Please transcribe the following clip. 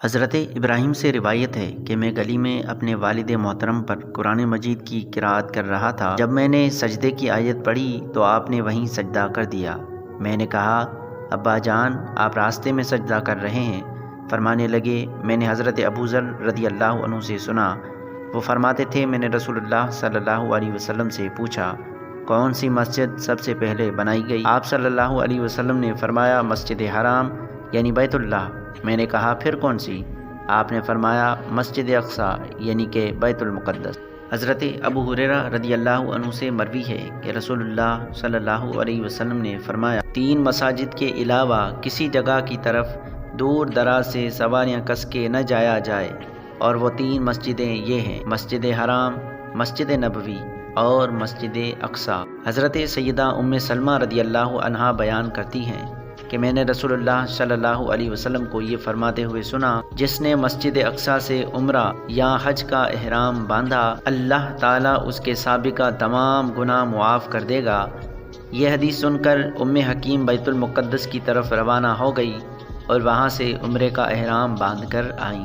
حضرت ابراہیم سے روایت ہے کہ میں گلی میں اپنے والد محترم پر قرآن مجید کی قراءت کر رہا تھا۔ جب میں نے سجدے کی آیت پڑھی تو آپ نے وہیں سجدہ کر دیا۔ میں نے کہا، ابا جان، آپ راستے میں سجدہ کر رہے ہیں؟ فرمانے لگے، میں نے حضرت ابو ذر رضی اللہ عنہ سے سنا، وہ فرماتے تھے میں نے رسول اللہ صلی اللہ علیہ وسلم سے پوچھا، کون سی مسجد سب سے پہلے بنائی گئی؟ آپ صلی اللہ علیہ وسلم نے فرمایا، مسجد حرام یعنی بیت اللہ۔ میں نے کہا، پھر کون سی؟ آپ نے فرمایا، مسجد اقصیٰ یعنی کہ بیت المقدس۔ حضرت ابو ہریرہ رضی اللہ عنہ سے مروی ہے کہ رسول اللہ صلی اللہ علیہ وسلم نے فرمایا، 3 مساجد کے علاوہ کسی جگہ کی طرف دور دراز سے سواریاں کس کے نہ جایا جائے، اور وہ 3 مسجدیں یہ ہیں، مسجد حرام، مسجد نبوی اور مسجد اقصیٰ۔ حضرت سیدہ ام سلمہ رضی اللہ عنہا بیان کرتی ہیں کہ میں نے رسول اللہ صلی اللہ علیہ وسلم کو یہ فرماتے ہوئے سنا، جس نے مسجد اقصیٰ سے عمرہ یا حج کا احرام باندھا، اللہ تعالیٰ اس کے سابقہ تمام گناہ معاف کر دے گا۔ یہ حدیث سن کر ام حکیم بیت المقدس کی طرف روانہ ہو گئی اور وہاں سے عمرے کا احرام باندھ کر آئیں۔